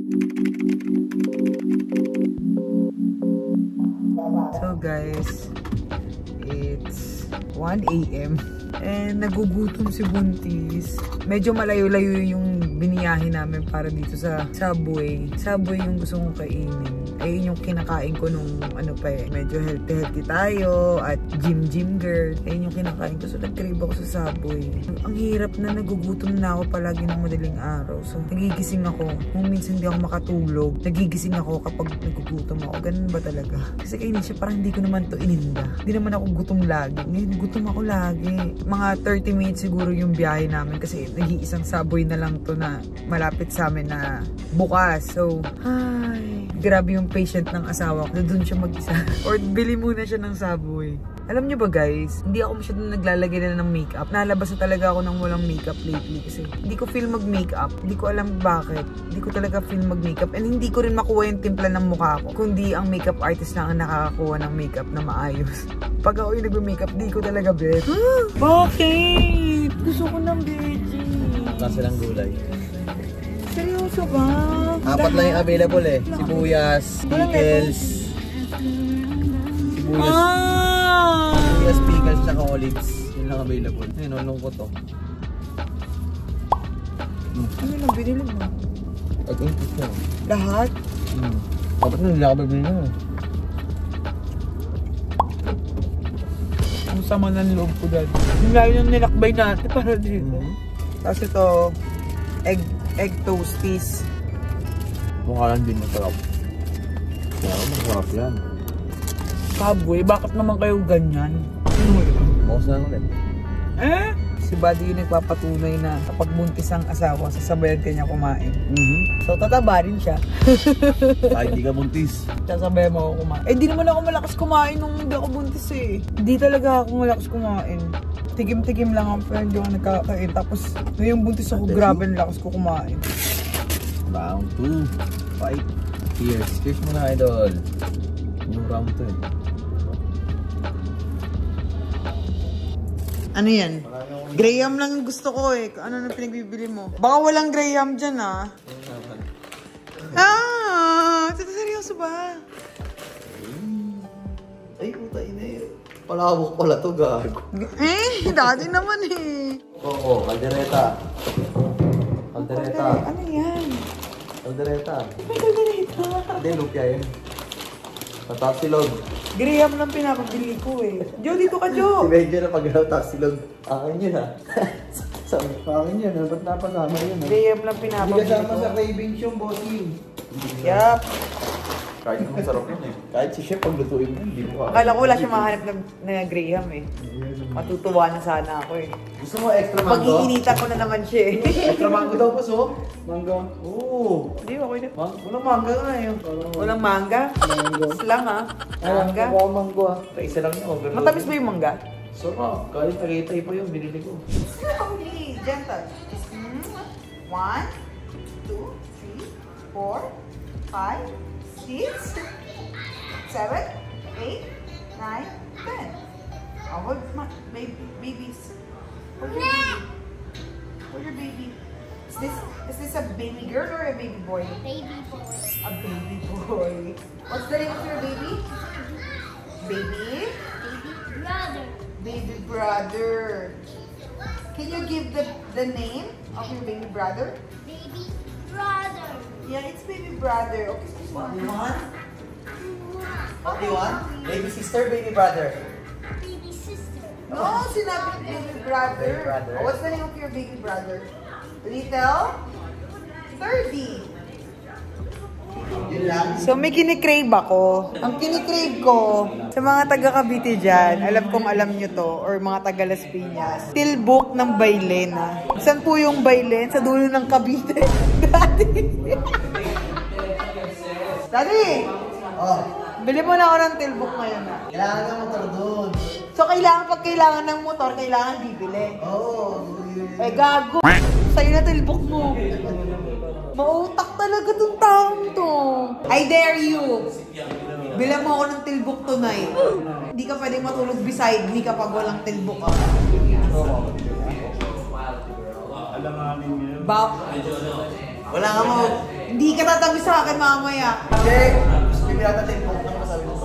So guys, it's 1 AM and nagugutom si Buntis. Medyo malayo-layo yung biniyahin namin para dito sa Subway. Subway yung gusto kong kainin. Ayun yung kinakain ko nung ano pa eh. Medyo healthy tayo at gym girl. Ayun yung kinakain ko. So nag-crave ako sa Subway. Ang hirap na nagugutom na ako palagi ng madaling araw. So nagigising ako. Kung minsan hindi ako makatulog, nagigising ako kapag nagugutom ako. Ganun ba talaga? Kasi kainin siya parang hindi ko naman to ininda. Hindi naman ako gutom lagi. Ngayon gutom ako lagi. Mga 30 minutes siguro yung biyahe namin kasi nag-iisang Subway na lang to na malapit sa amin na bukas. So, ay, grabe yung patient ng asawa ko. Doon siya mag-isa. Or bili muna siya ng Subway. Alam niyo ba guys, hindi ako masyadong naglalagay na ng makeup. Nalabas na talaga ako ng walang makeup lately kasi hindi ko feel mag-makeup. Hindi ko alam bakit. Hindi ko talaga feel mag-makeup. And hindi ko rin makuha yung timpla ng mukha ko. Kundi ang makeup artist lang ang nakakakuha ng makeup na maayos. Pag ako yung nag-makeup, di ko talaga bet. Bakit? Gusto ko ng veggie. Nasa lang gulay. Seryoso ba? Apat lang yung available eh. Sibuyas, pickles. Sibuyas, pickles, tsaka olives. Yun lang available. Ayun, nulong ko to. Ano lang binili mo? Tag-intis na. Lahat? Dapat na nila ako bibili na. Ang sama ng loob ko dad. Yung layo yung nilakbay natin para dito. Tapos ito, egg toasties. Mukha lang din masarap. Kaya masarap yan. Subway, bakit naman kayo ganyan? Bawas na ulit. Si Buddy yung nagpapatunay na kapag buntis ang asawa, sasabayan kanya kumain. So tataba rin siya. Kahit di ka buntis. Sasabayan mo ako kumain. Eh di naman ako malakas kumain nung hindi ako buntis eh. Hindi talaga ako malakas kumain. Tigim-tigim lang ako pero hindi ako nagkakain. Tapos ngayong buntis ako, grabe ang lakas ko kumain. Round 2. Fight. Cheers. Cheers muna idol. Yung round 2 eh. Ano yan? Graham lang yung gusto ko eh. Ano na pinagbibili mo? Baka walang Graham dyan ah. Seryoso ba? Ay, puta ina eh. Palawak pala to, gago. Dati naman eh. Oo, kaldereta. Kaldereta. Ano yan? Kaldereta. May kaldereta. Hindi, lupya yun. Tasilog. Graham lang pinapabili ko eh. Jo, dito ka Jo! Si Benjo na pag-galaw tasilog. Akin yun ha. Sabi ko, akin yun ha. Ba't napasama yun ha? Graham lang pinapabili ko. Hindi kasama sa cravings yung bossing. Yup. Kahit naman sarap yun eh. Kahit si chef paglutuin mo, hindi mo ka. Akala ko wala siya mahanap na Graham eh. Matutuwa na sana ako eh. Gusto mo extra mango? Pag-iinita ko na naman siya eh. Extra mango daw po so? Mangga? Oo. Hindi, okay na. Walang mangga nga yun. Walang mangga? Mango. Slang ah. Mangga? Walang manggo ah. Isa lang yun. Matamis ba yung mangga? Sarap. Kahit tagaytay pa yun, binili ko. Slowly, gentle. 1, 2, 3, 4, 5, 6, 7, 8, 9, 10. Oh, hold my babies. Hold your baby. Hold your baby. Is this a baby girl or a baby boy? Baby boy. A baby boy. What's the name of your baby? Baby? Baby brother. Baby brother. Can you give the name of your baby brother? Baby brother. Yeah, it's baby brother. Okay, excuse me. What do you want? What do you want? Baby sister, baby brother? Baby sister. No, sinabi baby brother. Baby brother. Oh, what's the name of your baby brother? Little? 30. Yun lang. So may kinikrave ako. Ang kinikrave ko sa mga taga Cavite dyan, alam kong alam nyo to, or mga taga Las Piñas, tilbok ng Baylen ha. Saan po yung Baylen? Sa dulo ng Cavite. Daddy! Daddy! Oh, Bili mo na ako ng tilbok ngayon ha. kailangan ka motor doon. So pag kailangan ng motor, kailangan bibili. Oo. Eh gago! Sa'yo na tilbok mo. Mautak talaga tong taong to. I dare you. Bilang mo ako ng tilbok tonight. Hindi ka pwedeng matulog beside me kapag walang tilbok ka. Alam namin yun. Ba? Wala ka mo. Hindi ka tatabi sa akin mamaya. Hindi. Hindi natin kung ano masabi mo.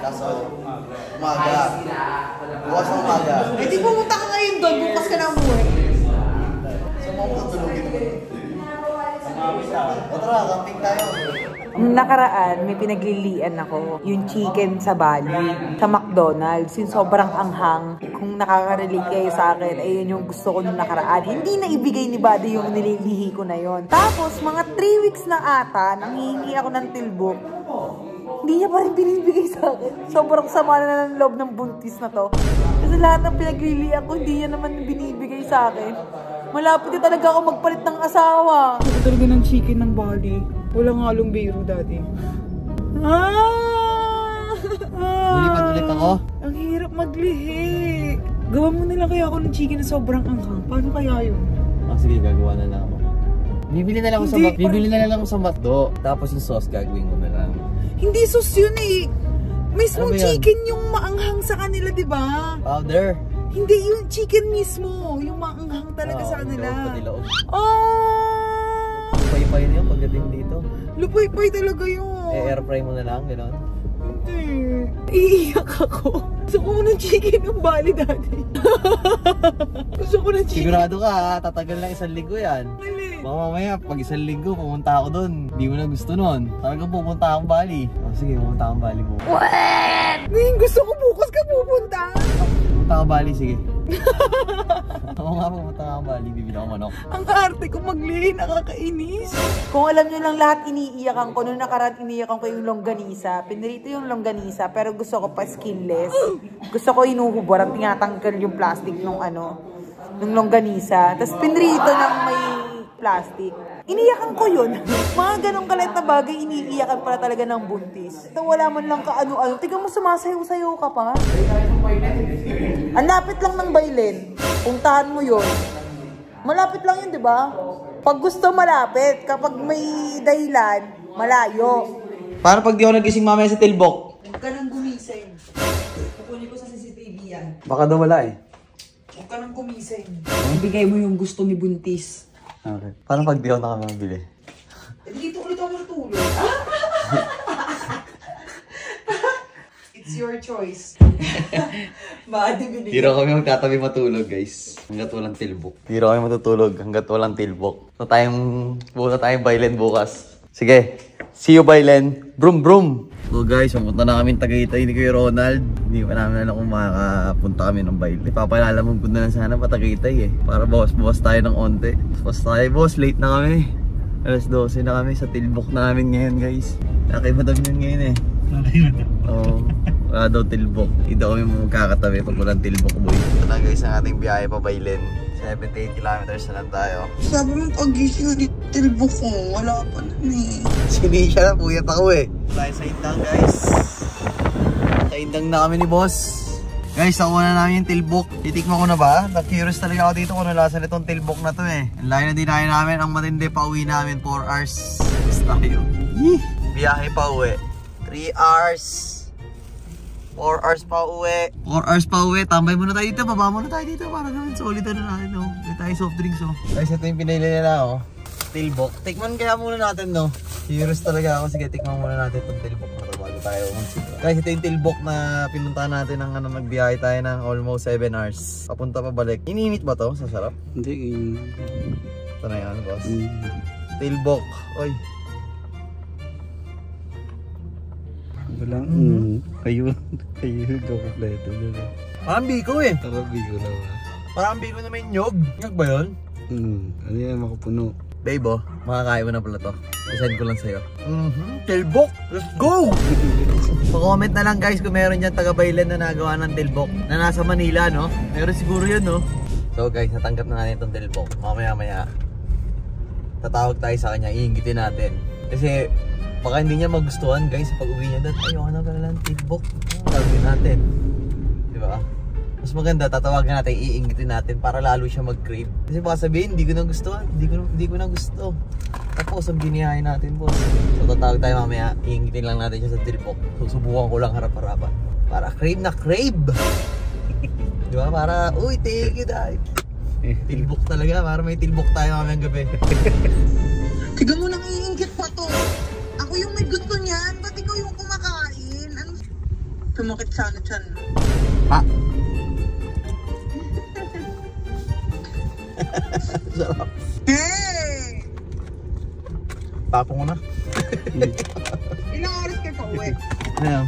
Kaso, umaga. Bukas ng umaga. Eh di pumunta ka ngayon doon, bukas ka na umuwi. So, mamututulogin mo. O tara, camping tayo. Nakaraan, may pinaglilian ako. Yung chicken sa Bali, sa McDonald's. Yung sobrang anghang. Kung nakaka-relate kayo sa akin, ayun yung gusto ko nung nakaraan. Hindi na ibigay ni Buddy yung nililihi ko na yon. Tapos, mga 3 weeks na ata, nanghihingi ako ng tilbok. Hindi niya pa rin binibigay sa akin. Sobrang sama na ng loob ng buntis na to. Kasi lahat ng pinaglilian ko, hindi niya naman binibigay sa akin. Malapit na talaga ako magpalit ng asawa. Ito talaga ng chicken ng Bali. Walang halong biro dati. Lilipat ulit ako? Ang hirap maglihi. Gawa mo nila kaya ako ng chicken na sobrang anghang. Paano kaya yun? Sige, gagawa na lang ako. Bibili na lang ako Hindi, bibili na lang ako sa McDo. Tapos yung sauce gagawin ko na lang. Hindi sauce yun eh. Mismong Ano ba yan? chicken yung maanghang sa kanila, di ba? Powder. Hindi, yung chicken mismo. Yung maanghang talaga sa kanila. Pay-pay na yun pagdating dito. Lupay-pay talaga yun. Air fry mo na lang, gano'n. Hindi. Iiyak ako. Gusto ko ng chicken ng Bali dati. Gusto ko ng chicken. Sigurado ka ha, tatagal lang 1 linggo yan. Mali. Baka mamaya, pag 1 linggo, pumunta ako doon. Hindi mo na gusto nun. Talagang pupunta akong Bali. Sige, pupunta akong Bali bukas. Ngayon gusto ko bukas ka pupunta. Pupunta akong Bali, sige. Oo nga, pupunta akong Bali, bibili ako manok. Ang kaarte ko maglihi, nakakainis. Kung alam nyo lang lahat iniiyakan ko, nung nakaraan iniiyakan ko yung longganisa. Pinirito yung longganisa, pero gusto ko pa skinless. Gusto ko inuhuboran, tinatanggal yung plastic nung nung longganisa. Tapos pinirito ng may plastic. Iniyakan ko yun. Mga ganong kalit na bagay, iniiyakan pala talaga ng buntis. Ito wala man lang kaano-ano. Tignan mo, sumasayaw-sayaw ka pa. Ang lapit lang ng Bailen. Puntahan mo yun. Malapit lang yun, di ba? Pag gusto malapit, kapag may dahilan, malayo. Paano pag di ako nagising mamaya sa tilbok? Huwag ka nang gumising. Kukunin ko sa CCTV yan. Baka daw wala eh. Huwag ka nang gumising. Ibigay mo yung gusto ni buntis. Okay. Paano pag di ako nakamabili? Dito ulit ako matulog. It's your choice. Baka Di raw kami magtatabi matulog guys. Hanggat walang tilbok. Di raw kami matutulog hanggat walang tilbok. So pupunta tayong Bailen bukas. Sige. See you Bailen. Brum brum. So guys, pumunta na kami Tagaytay ni Kuya Ronald. Hindi pa namin alam kung makakapunta kami ng Bailen. Ipapalalamog ko na lang sana pa Tagaytay eh. Para bawas tayo ng onte. Bawas tayo boss, late na kami. Alas 12 na kami sa tilbok namin ngayon guys. Nakimadam yun ngayon eh. Oo. Wala daw tilbok. Hindi daw kami magkakatabi pag walang tilbok boy. Ito na guys ang ating biyahe pa Bailen. 78 kilometers na lang tayo. Sabi mo pag-gising na dito tilbok ko. Wala pa nun eh. Sinisya na, puyat ako eh. Tayo sa Indang guys. Sa Indang na kami ni boss. Guys, nakuha na namin yung tilbok. Titikman ko na ba? Na-curious talaga ako dito kung ano lasa nitong tilbok na to eh. Ang layo na dinahin namin. Ang matindi pa uwi namin 4 hours. Basta tayo. Biyahe pa uwi. 3 hours. 4 hours pa uwi. 4 hours pa uwi. Tambay muna tayo dito. Baba muna tayo dito. Para naman solid na natin. No? May tayo soft drinks. Oh. Guys, ito yung pinili nila. Oh. Tilbok. Tikman kaya muna natin. No? Curious talaga ako. Sige, tikman muna natin itong tilbok na ito bago tayo magsito. Guys, ito yung tilbok na pinuntahan natin ng nagbiyahe tayo ng almost 7 hours. Papunta pa balik. Ininit ba to? Sasarap? Hindi. Ito na yan, boss. Tilbok. Oy. Walang kayo kompleto na. Parang biko eh. Parang bigo na ba? Parang biko na may nyog. Nyog ba yun? Ano yan, makapuno. Babe oh, makakain mo na pala to. Isend ko lang sa'yo. Tilbok! Let's go! Pa-comment na lang guys kung meron dyan taga-Bailen na nagawa ng tilbok. Na nasa Manila no? Meron siguro yun no? So guys, natanggap na natin itong tilbok. Mamaya-maya tatawag tayo sa kanya, iingitin natin. Kasi baka hindi niya magustuhan guys pag uwi niya doon. Ayoko na pala ng tilbok. Gagawin natin. Diba? Mas maganda, tatawagan natin, iingitin natin para lalo siya mag-crave. Kasi baka sabihin, hindi ko na gusto. Hindi ko na gusto. Tapos, ang biniyahin natin po. So, tatawag tayo mamaya, iingitin lang natin siya sa tilbok. Susubukan ko lang harap-harapan. Para crave na crave! Diba? Para, uy, take it, ay. Tilbok talaga, para may tilbok tayo mamayang gabi. Tiga mo nang iingit pa to. Ako yung may gusto niyan. Ba't ikaw yung kumakain? Ano? Tumakit sana dyan. Ah. Sarap. Hey! Tapong ko na. Ilang oras kayo pa uwi? Ano?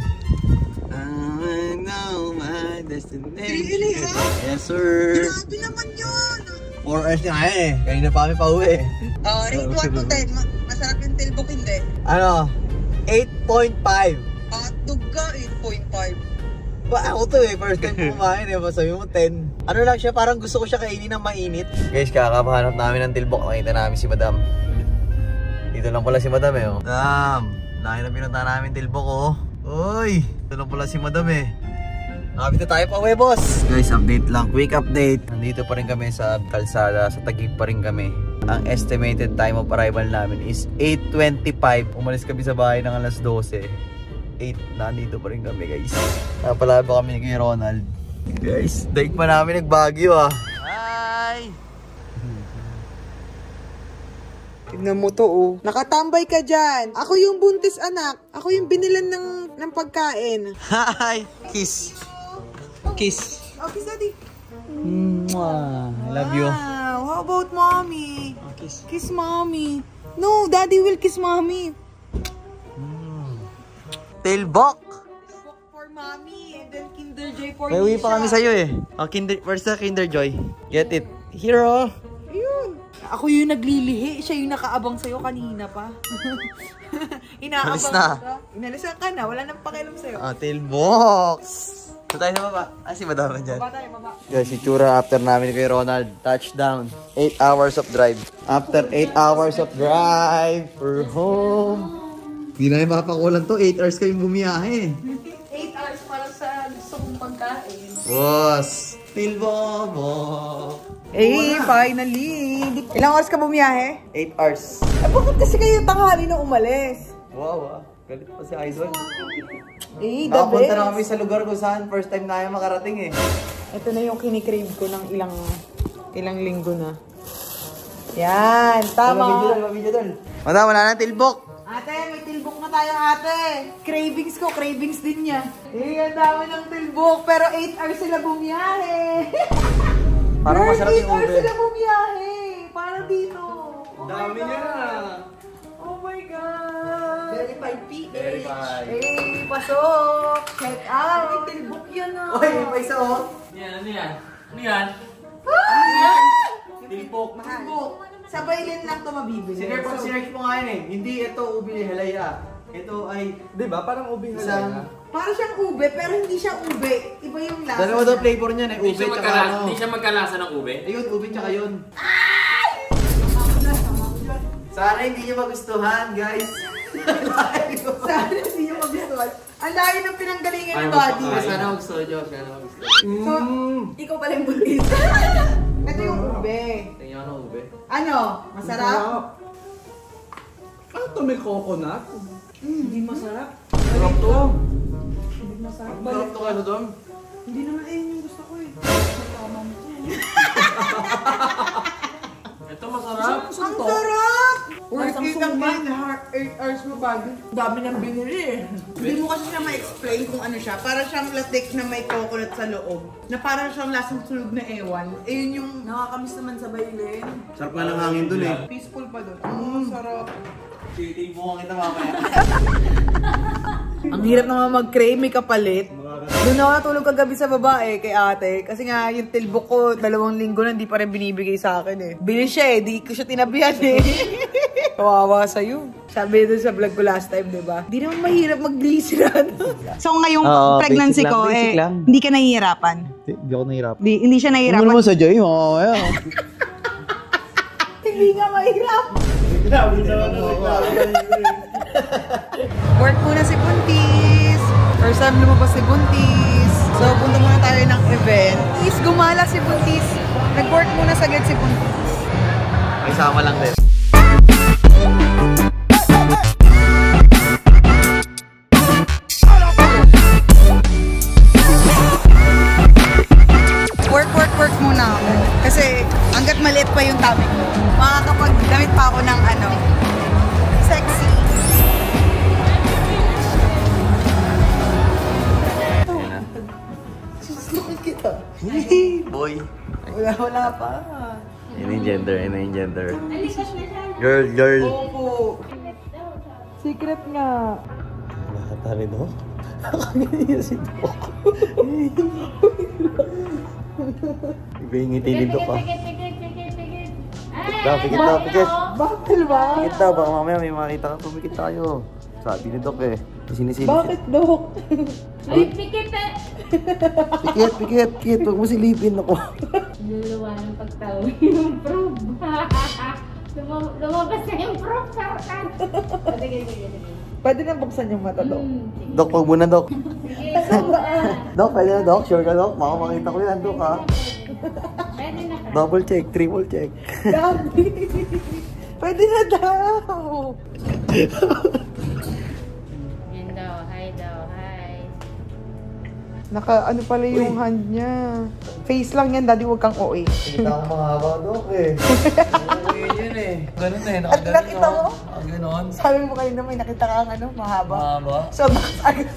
I know my destination. 3.5? Yes, sir. Grabe naman yun! 4 hours na nga eh. Kanina pa kami pa uwi. Rate 1 to 10. Masarap yung tilbok, hindi? Ano? 8.5. Hotdog ka, 8.5. Ba, ako to eh. First time ko kumain eh. Sabi mo 10. Ano lang siya, parang gusto ko siya kainin ng mainit. Guys, kakapahanap namin ng tilbok. Nakita namin si Madam. Dito lang pala si Madam eh. Oh. Madam, laki na pinunta namin tilbok oh. Uy, ito lang pala si Madam eh. Nakapit na tayo pa uwi, boss. Guys, update lang. Quick update. Nandito pa rin kami sa kalsada. Sa Taguig pa rin kami. Ang estimated time of arrival namin is 8:25. Umalis kami sa bahay ng alas 12. 8, nandito pa rin kami, guys. Napalaba kami kay Ronald. Guys, daig pa namin nagbagyo ah. Hi! Tignan mo to oh. Nakatambay ka dyan. Ako yung buntis anak. Ako yung binilan ng pagkain. Hi! Kiss! Kiss! Oh, kiss daddy. Mwah! I love you. Wow, how about mommy? Oh, kiss. Kiss mommy. No, daddy will kiss mommy. Tilbok! Book for mommy and then Kinder Joy for May uwi pa kami sa'yo eh. Oh, where's the Kinder Joy? Get it. Hero! Ayun. Ako yung naglilihi. Siya yung nakaabang sa'yo kanina pa. Inaabang Alis na. ka. Inalisan ka na. Wala nang pakialam sa'yo. Ah, Tilbox! So tayo sa baba. Ah, si Madam dyan. Baba tayo, baba. Guys, itsura after namin kay Ronald. Touchdown. 8 hours of drive. After 8 hours of drive, we're home. Hindi na yung mapakulan to. 8 hours kayong bumiyahe. 8 hours para sa gusto kong pagkain. Boss! Tilbobo! Eh, finally! Ilang oras ka bumiyahe? 8 hours. Eh, bakit kasi kayo tanghali na umalis? Wow ah. Galit pa si Idol. Eh, the Nakapunta best. na kami sa lugar kung saan first time na kayo makarating eh. Ito na yung kinikrave ko ng ilang linggo na. Yan, tama. Video dol. Madam, wala na tilbok. Ate, may tilbok na tayo ate. Cravings ko, cravings din niya. Eh, ang dami ng tilbok, pero 8 hours sila bumiyahe. Parang masarap yung 8 hours ube. sila bumiyahe. Parang dito. Oh Dami my niya. God. Oh my God. Verified PH. Verified. Eh, pasok. Check out. May tilbok yan ah. Oy, may isa oh. Ano yan? Ano yan? Tilbok. Tilbok. Sabay din lang ito mabibili. Sinerge mo nga yun eh. Hindi ito ubi halaya. Ito ay, di ba? Parang ubi halaya. Para siyang ube, pero hindi siya ube. Iba yung lasa. Dalawa daw flavor niyan eh. Hindi Ube siya, tsaka ano. hindi siya magkalasa ng ube. Ayun, ube tsaka yun. Sana hindi nyo magustuhan, guys. Sana hindi nyo magustuhan. Ang layo ng pinanggalingan ni Buddy. Sana magustuhan nyo. Sana magustuhan. So, ikaw pala yung buntis. Ito yung ube. Tingnan ko ng ube. Ano? Masarap? Ano to, may coconut? Hindi masarap. Sarap to. Hindi masarap. Sarap to kayo doon. Hindi naman ayun yung gusto ko eh. Ito masarap. Ang sarap! Worth it ang 8 hours mo bago. Dami nang binili eh. Hindi mo kasi siya ma-explain kung ano siya. Para siyang latex na may coconut sa loob. Na parang siyang lasang sunog na ewan. Ayun yung nakakamiss naman sa bailin. Sarap nga ng hangin dun eh. Peaceful pa doon. Sarap. Titigbukan kita mamaya. Ang hirap naman mag-crave, may kapalit. Doon ako natulog kagabi sa babae kay ate. Kasi nga yung tilbok ko, 2 linggo na hindi pa rin binibigay sa akin eh. Bili siya eh, di ko siya tinabihan eh. Kawawa sa'yo. Sabi doon sa vlog ko last time, di ba? Di naman mahirap mag-glycerin. So ngayong Oo, pregnancy basic lang, ko, basic lang. hindi ka nahihirapan? Hindi ako nahirap. Hindi siya nahihirapan? Ano naman sa Joy? Mamaya. Hindi nga mahirap. Work muna si Buntis. First time lumabas si Buntis. So, punta muna tayo ng event. Is gumala si Buntis. Nag-work muna sagad si Buntis. May sama lang din. Work muna ako. Kasi hanggat maliit pa yung tummy ko, makakapagdamit pa ako ng Wala pa. Yun yung gender, yun yung gender. Alikas na siya. Girl. Opo. Secret nga. Nakatali no? Nakakagaya si Dok. Iba yung ngiti ni Dok ah. Pikit. Pikit daw. Bakit ba? Pikit daw, baka mamaya may makita ka, pumikit tayo. Sabi ni Dok eh. Sinisilip. Bakit, Dok? Ay, pikit eh. Pikit. Huwag mo silipin ako. Luluwa ng pagtawa yung proof. Lumabas na yung proof. Sige. Pwede na buksan yung mata, Dok. Dok, wag muna Dok. Sige. Dok, pwede na Dok. Sure ka Dok? Baka makita ko yan Dok ha. Pwede na ka. Double check, triple check. Gabi. Pwede na daw. Yun daw, hi. Ano pala yung hand niya. Face lang yan, daddy, huwag kang OA. Kita ko mahaba Dok eh. Yun eh. Ganun eh. At nakita mo? Ganon. Sabi mo kayo na may nakita kang mahaba. Mahaba? So, bakit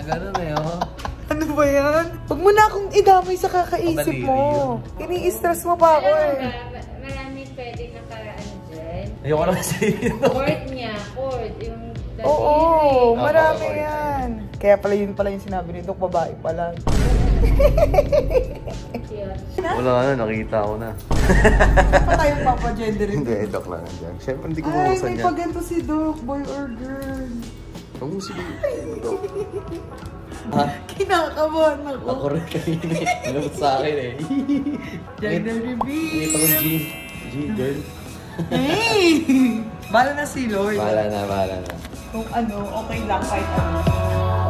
Ganun eh oh. ano ba yan? Huwag mo na akong idamay sa kakaisip mo. Ini-stress mo pa ako eh. Marami pwede nakaraan dyan. Ayoko naman sa'yo. Cord niya, yung Oo, daliri. marami yan. Kaya pala yun yung sinabi ni Dok, babae pala. Wala na, nakita ko na. Pa tayong papa-gender Hindi, Dok lang nandiyan. Siyempre hindi ko Ay, mabuksan may yan. paganto si Dok, boy or girl. Huwag mo sige. Dok. Kinakabahan ako. Ako rin kanina eh. Nalabot sa akin eh. Gender reveal. Nakita ko G. G, girl. Hey! Bala na si Lord. Bahala na. Kung okay lang kahit ano.